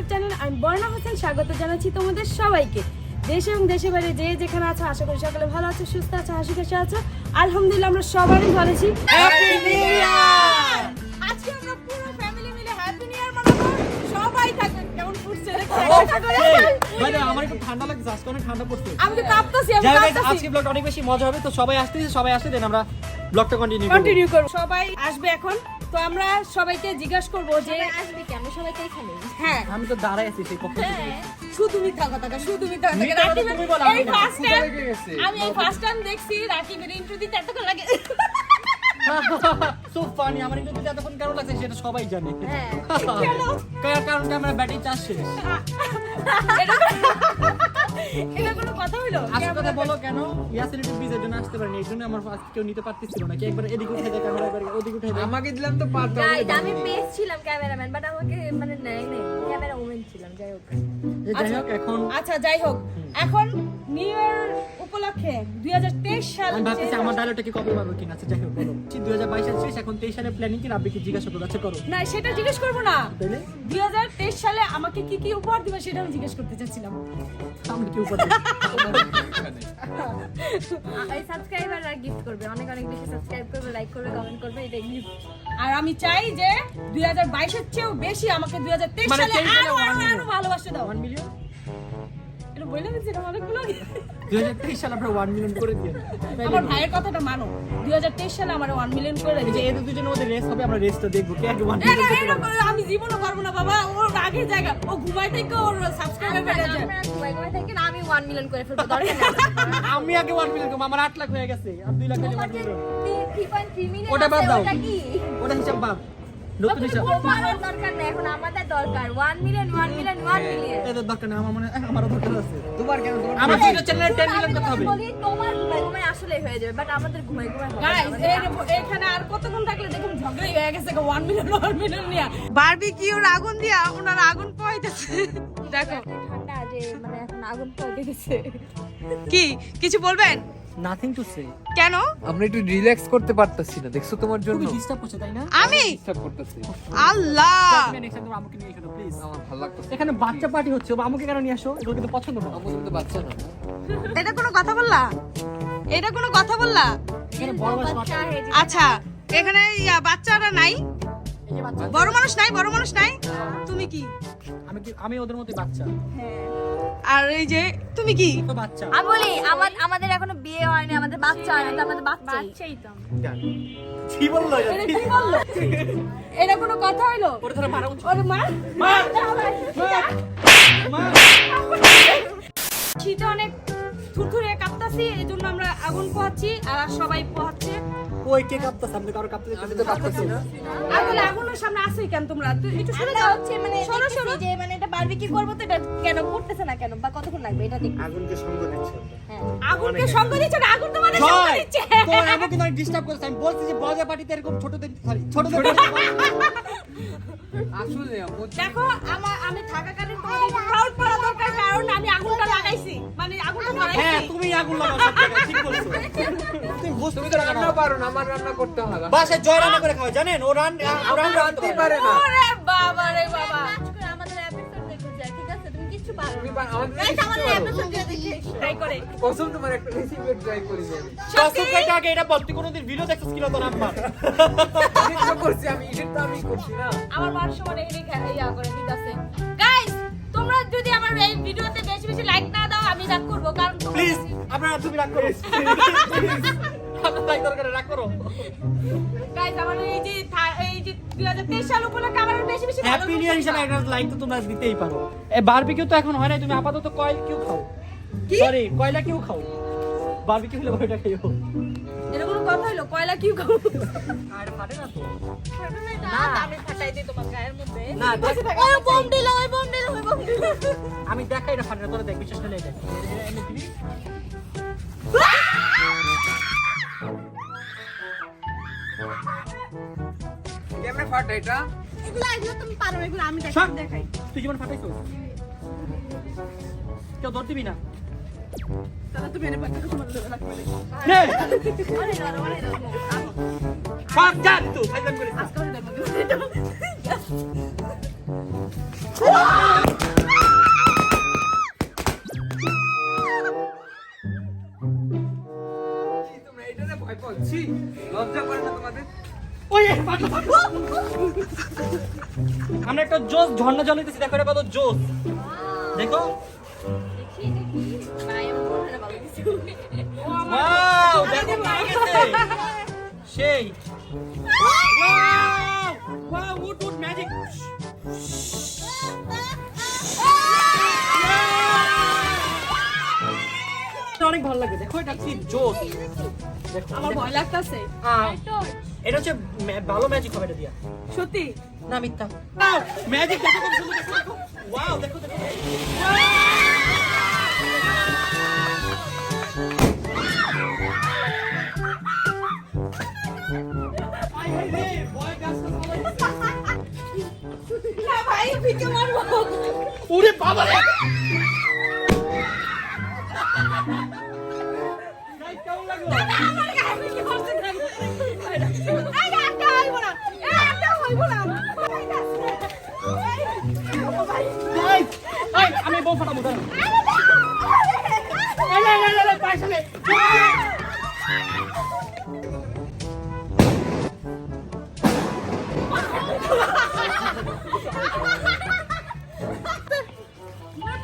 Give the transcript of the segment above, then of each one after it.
YouTube channel. আমি বর্ণা হোসেন, স্বাগত জানাচ্ছি তোমাদের সবাইকে। দেশ এবং দেশের বাইরে যে যেখানে আছো, আশা করি সকলে ভালো আছো, সুস্থ আছো, হাসি খুশি আছো। আলহামদুলিল্লাহ আমরা সবাই ভালো আছি। Happy new year! আজকে আমরা পুরো ফ্যামিলি মিলে হ্যাপি নিউ ইয়ার মানাবো। সবাই থাকবেন। কেমন ফুটছে ভাই আমার একটু ঠান্ডা লাগছে, আজকে অনেক ঠান্ডা পড়ছে। আমি তো কাঁপতাছি, আজকে ব্লগটা অনেক বেশি মজা হবে, তো সবাই আসতে দেন আমরা ব্লগটা কন্টিনিউ করব। সবাই আসবে এখন, তো আমরা সবাইকে জিজ্ঞাসা করব যে আসবে কি? আমরা সবাই তো এখানে। হ্যাঁ আমি তো দাঁড়াই আছি সেই পক্ষে। শুধু মিথ্যা কথা, শুধু মিথ্যা কথা। মিথ্যা কথা তুমি বলো, আমি এই না। ফার্স্ট টাইম আমি এই ফার্স্ট টাইম দেখছি রাকিবের ইন্ট্রো দিতে এতক্ষণ লাগে। সো ফানি, আমার কিন্তু এতক্ষণ কেন লাগছে সেটা সবাই জানে। হ্যাঁ। কারণ ক্যামেরা ব্যাটারি চার্জ শেষ। এটা কোনো কথা হইলো? আসল কথা বলো, কেন ইয়াসিন একটু বিজের জন্য আসতে পারেনি, এই জন্য আমার আজকে কেউ নিতে পারতেছিল না। কি একবার এদিকে উঠে দেয় ক্যামেরা, একবার ওদিকে উঠে দেয়। আমাকে দিলাম তো পারতাম। গাইস, আমি পেয়েছিলাম ক্যামেরাম্যান, বাট আমাকে মানে নেয় নাই। ক্যামেরা ওমেন ছিলাম, যাই হোক। যাই হোক, এখন আচ্ছা যাই হোক, এখন নিউ ইয়ার উপলক্ষে 2023 সাল আমি ভাবতেছি আমার ডায়লগটা কি কপি পাবো কিনা। আচ্ছা যাই হোক, বলো 2022 সাল শেষ, এখন 23 সালের প্ল্যানিং কি রাব্বিকে জিজ্ঞাসা করো। আচ্ছা করো। না, সেটা জিজ্ঞেস করব না। তাইলে 2023 সালে আমাকে কি কি উপহার দিবে সেটা আমি জিজ্ঞেস করতে চাচ্ছিলাম। আমি কি উপর এই সাবস্ক্রাইবাররা গিফট করবে, অনেক অনেক বেশি সাবস্ক্রাইব করবে, লাইক করবে, কমেন্ট করবে, এটা গিফট। আর আমি চাই যে 2022 এর চেয়েও বেশি আমাকে 2023 মানে সালে 23 সালে আরো 1 million। আরো ভালোবাসা দাও। 1 মিলিয়ন এটা বললাম যে এটা অনেকগুলো। 2023 সালে আমরা 1 মিলিয়ন করে দিই। আমার ভাইয়ের কথাটা মানো, 2023 সালে আমার 1 মিলিয়ন করে এই যে দিয়েছে। এদের দুজনের মধ্যে রেস হবে, আমরা রেসটা দেখবো কে আগে 1 মিলিয়ন করতে পারে। আমি জীবনও পারবো না বাবা, ওর আগের জায়গা ও ঘুমাই থেকে ওর সাবস্ক্রাইবার বেড়ে যায়। আমরা ঘুমাই ঘুমাই থাকি না, আমি 1 মিলিয়ন করে ফেলবো, দরকার নেই। আমি আগে 1 মিলিয়ন করব, আমার 8 লাখ হয়ে গেছে, আর 2 লাখ হলে 1 মিলিয়ন। 3.3 মিলিয়ন ওটা বাদ দাও। ওটা কি? ওটা হিসাব বাদ, নতুন হিসাব। তোমার দরকার নেই, এখন আমাদের দরকার 1 মিলিয়ন। এদের দরকার নেই, আমার মনে হয় আমারও দরকার আছে। তোমার কেন তোমার আমার ভিডিও চ্যানেলে 10 মিলিয়ন করতে হবে। বলি তোমার ঘুমাই ঘুমাই আসলে হয়ে যাবে, বাট আমাদের ঘুমাই ঘুমাই হবে না। গাইস, এখানে আর কতক্ষণ থাকলে দেখুন ঝগড়াই হয়ে গেছে 1 মিলিয়ন নিয়া। বারবিকিউর আগুন দিয়া ওনারা আগুন পোয়াইতেছে। দেখো ঠান্ডা যে মানে এখন আগুন পড়ে গেছে। কি কিছু বলবেন? Nothing to say. কেন? আমরা একটু রিল্যাক্স করতে পারতাছি না, দেখছো তোমার জন্য তুমি ডিস্টার্ব করছো তাই না? আমি ডিস্টার্ব করতেছি। আল্লাহ তুমি নেক্সট টাইম আমাকে নিয়ে এসো প্লিজ। আমার ভালো লাগতেছে। এখানে বাচ্চা পার্টি হচ্ছে, আমাকে কেন নিয়ে আসো? এগুলো কিন্তু পছন্দ না। আমার কিন্তু বাচ্চা না। এটা কোনো কথা বললা? এটা কোনো কথা বললা? এখানে বড় বড় বাচ্চা। আচ্ছা, এখানে বাচ্চারা নাই, এই যে বাচ্চা, বড় মানুষ নাই। তুমি কি? আমি ওদের মধ্যে বাচ্চা। আর এই যে তুমি কি? তো বাচ্চা। আমি বলি আমাদের এখনো বিয়ে হয়নি, আমাদের বাচ্চা হয়নি, তো আমাদের বাচ্চাই তো। কি বললো এটা? এটা কি বললো? এটা কোনো কথা হইলো? ওরে ধরে মারা উচিত। ওরে মার। মার। মার। শীতে অনেক থুরথুরে কাঁপতাছি, এই জন্য আমরা আগুন পোহাচ্ছি আর সবাই পোহাচ্ছে। ওই কে কাঁপতাছে? আপনি কারো কাঁপতে আমি তো কাঁপতেছি না। আর বলে আগুনের সামনে আসোই কেন তোমরা? তুই একটু সরে আমরা যাও। হচ্ছে মানে সরো, দেখতেছি সরো। যে মানে এটা বারবিকিউ করবো, তো এটা কেন করতেছে না কেন, বা কতক্ষণ লাগবে এটা দেখি। আগুনকে সঙ্গ দিচ্ছে। হ্যাঁ, আগুনকে সঙ্গ দিচ্ছে না, আগুন তোমাদের সঙ্গ জয় দিচ্ছে। তো আমাকে কিন্তু ডিস্টার্ব করেছে। আমি বলছি যে বড়দের পার্টিতে এরকম ছোটদের ছোটদের আসলে দেখো আমি থাকাকালীন তোমাদের প্রাউড করা দরকার, কারণ আমি আগুনটা লাগাইছি, মানে আগুনটা হ্যাঁ লাগাইছি। তুমি আগুন লাগাও সব জায়গায়, ঠিক বলছো। তুমি বুঝতে তুমি তো রান্না পারো না, আমার রান্না করতে হবে। বাসায় জয় রান্না করে খাও, জানেন? ও রান্নাতেই পারে না। ওরে বাবা রে বাবা। কাজ করে আমাদের এপিসোড দেখতে চাই, ঠিক আছে? তুমি কিচ্ছু পারো তুমি না। আমাদের Guys, আমাদের এপিসোড দেখে ট্রাই করে। কসম তোমার একটা রেসিপি ট্রাই করি আমি। কসুকাইটা আগে এটা বল, তুই কোনোদিন ভিডিও দেখছিস কিনা তোর আম্মা? এডিট তো করছি আমি, এডিট তো আমি করছি না। আমার মান সম্মানে এনে ইয়া করে দিতেছে। গাইস, তোমরা যদি আমার এই ভিডিওতে বেশি বেশি লাইক না দাও, আমি রাগ করব, কারণ প্লিজ আপনারা তুমি রাগ করো। আপনারা লাইক দরকার রাগ করো। গাইস আমার এই যে 2023 সাল উপলক্ষে আমার বেশি বেশি হ্যাপি নিউ ইয়ার হিসেবে একটা লাইক তো তোমরা দিতেই পারো। এই বারবিকিউ তো এখন হয় না, তুমি আপাতত কয়েল কিউ খাও। সরি, কয়লা কিউ খাও। বারবিকিউ হলে ওইটা খাইও। এটা কোনো কথা হলো? কয়লা কিউ খাবো? আর ফাটে না তো? না, আমি ফাটাই দিই তোমার গায়ের মধ্যে। না, ওই বোম দিল। আমি দেখাই এটা ফাটে না, তোরা দেখ, বিশ্বাস করলে এটা। কেমনে ফাটা এটা? এগুলো তুমি পারো, এগুলো আমি সব দেখাই। তুই জীবন ফাটাইছো? কেউ ধর দিবি না? তাহলে তুমি এনে পাঠাতে তোমার লাগবে। নে, আরে না, ফাট যা তুই, ফাইজান করে। আজকে দেখো। ভয় পাচ্ছি, লজ্জা করে না তোমাদের? ওই আমরা একটা জোস ঝর্ণা জল নিতেছি, দেখো এটা কত জোস, দেখো। দেখি দেখি ভাই আমি বলতে না ভালো কিছু ওয়াও, দেখো কি গেছে সেই। Wow wow, wood magic. অনেক ভালো লাগে, দেখো এটা কি জোস। দেখো আমার ভয় লাগতাছে এটা হচ্ছে ভালো ম্যাজিক হবে এটা দিয়া। সত্যি না মিথ্যা। ম্যাজিক দেখো কত সুন্দর, দেখো দেখো। ওয়াও, দেখো দেখো। আই হাই রে, ভয় গাছটা ভালো হইছে। না ভাই ভিকে মারবো ওরে বাবা রে। গাইস কেমন লাগলো? আমার গায়ে ভিকে মারছে না আরে একটা হইবো না একটা হইবো না গাইস, এই আমি বল ফাটাবো দাঁড়াও। এই লে পাইছে নে।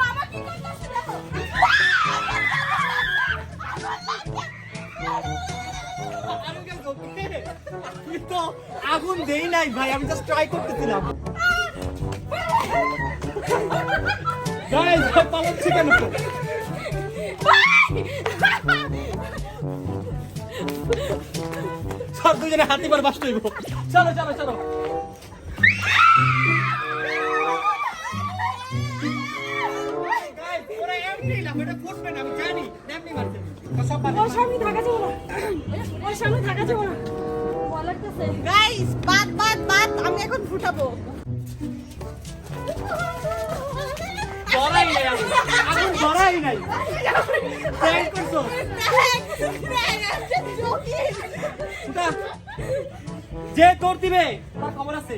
মামা কি করতেছে দেখো আমি তো আগুন দেই নাই ভাই, আমি জাস্ট ট্রাই করতেছিলাম। গাইস পালাচ্ছি কেন? সব দুজনে হাতি বার বাস হইব। চলো চলো চলো। গাইস ওরা এমনি না, এটা ফুটবে না, আমি জানি এমনি মারতে। সব বাদ ওর সামনে থাকা যাবে না ওর সামনে থাকা যাবে না ভয় লাগতেছে গাইস বাদ আমি এখন ফুটাবো। ধরাই নাই, আগুন ধরাই নাই। প্র্যাঙ্ক করছো? ফুটা। যে তোর দিবে তার খবর আছে।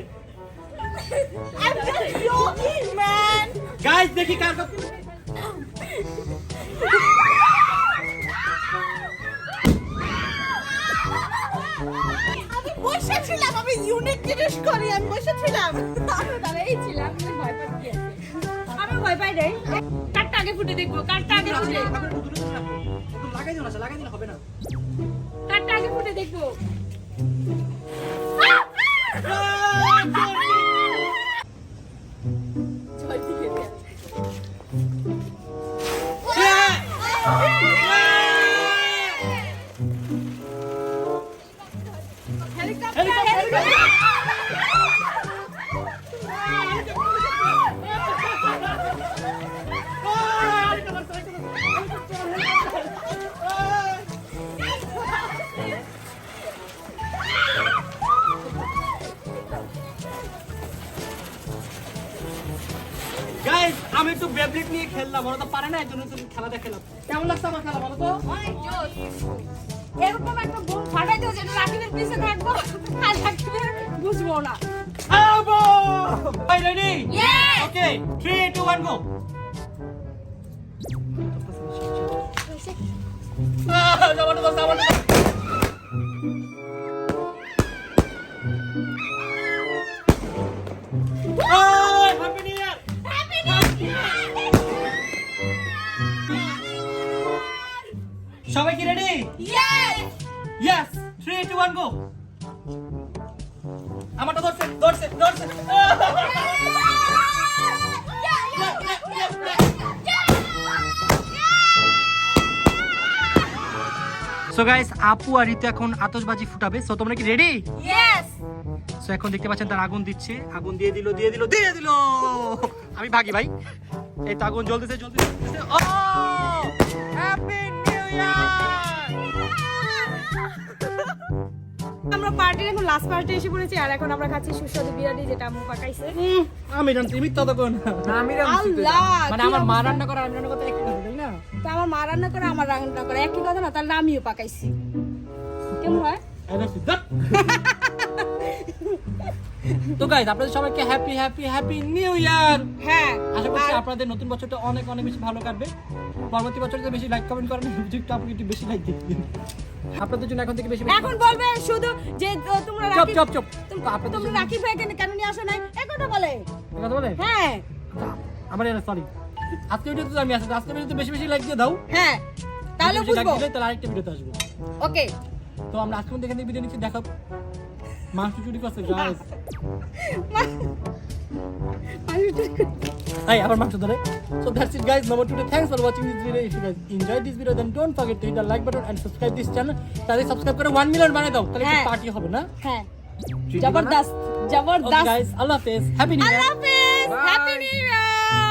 গাইস দেখি কার কত। আমি বসেছিলাম, আমি ইউনিক জিনিস করি, আমি বসেছিলাম। আমি দাঁড়াই ছিলাম আমি ভয় পাচ্ছি আমি ভয় পাই নাই কারটা আগে ফুটে দেখবো কারটা আগে ফুটে লাগাই দিও না, লাগাই দিলে হবে না। কারটা আগে ফুটে দেখবো জয় দিয়ে দে গাইস আমি একটু বেবলিট নিয়ে খেললাম, ওরা তো পারে না, এর জন্য তো খেলা দেখালাম। কেমন লাগছে আমার খেলা বলো তো? অনেক জোস এরকম একটা বোম ফাটাই দিও যেটা রাকিবের পিছে থাকবো আর রাকিবের বুঝবো না আবো ভাই রেডি? Yes! ওকে 3 2 1 গো। জমানো দাও জমানো দাও। ওই happy new year. Happy new year. সবাই কি রেডি? ইয়েস 3 2 1 গো। আমারটা ধরছে ধরছে ধরছে। সো গাইস আপু আর রিতু এখন আতশবাজি ফুটাবে। সো তোমরা কি রেডি? ইয়েস সো এখন দেখতে পাচ্ছেন তার আগুন দিচ্ছে, আগুন দিয়ে দিল দিয়ে দিল দিয়ে দিল। আমি ভাগি ভাই, এই তো আগুন জ্বলতেছে জ্বলতেছে। ও হ্যাপি নিউ ইয়ার। আমরা পার্টির এখন লাস্ট পার্টি এসে পড়েছি আর এখন আমরা খাচ্ছি সুস্বাদু বিরিয়ানি যেটা আম্মু পাকাইছে আমি জানছি মিথ্যা তো কোন, আমি রামছি তো। আল্লাহ মানে আমার মা রান্না করা আমি রান্না করতে একই কথা তাই না? তো আমার মা রান্না করে আমার রান্না করে একই কথা না, তাহলে আমিও পাকাইছি কেমন হয়? তো গাইস আপনাদের সবাইকে happy happy happy new year. হ্যাঁ আশা করছি আপনাদের নতুন বছরটা অনেক অনেক বেশি ভালো কাটবে। পরবর্তী বছরে বেশি লাইক কমেন্ট করেন, ভিডিওটা আপনি একটু বেশি লাইক দিন। আপনাদের জন্য এখন থেকে বেশি এখন বলবে শুধু যে তোমরা চপ রাকিব চপ চপ তোমরা তোমরা রাকিব ভাইকে কেন নিয়ে আসো নাই এই কথা বলে কথা বলে হ্যাঁ আমার সরি আজকে ভিডিওতে তো আমি আসছি আজকে ভিডিওতে বেশি বেশি লাইক দিয়ে দাও হ্যাঁ তাহলে বেশি like বুঝবো দিলে তাহলে আরেকটা ভিডিওতে আসবো ওকে তো আমরা আজকে দেখেন ভিডিও নিচ্ছি দেখা মাংস চুরি করছে guys Hey, our master dhare. So that's it, guys. Number today. Thanks for watching this video. If you guys enjoyed this video, then don't forget to hit the like button and subscribe this channel. তাহলে subscribe করে 1 million বানাই দাও। তাহলে হ্যাঁ। Party হবে না? হ্যাঁ Treat দিবা না? জবরদস্ত Okay, জবরদস্ত guys. Allah Hafiz. Happy New Year. আল্লাহ হাফেজ হ্যাপি নিউ ইয়ার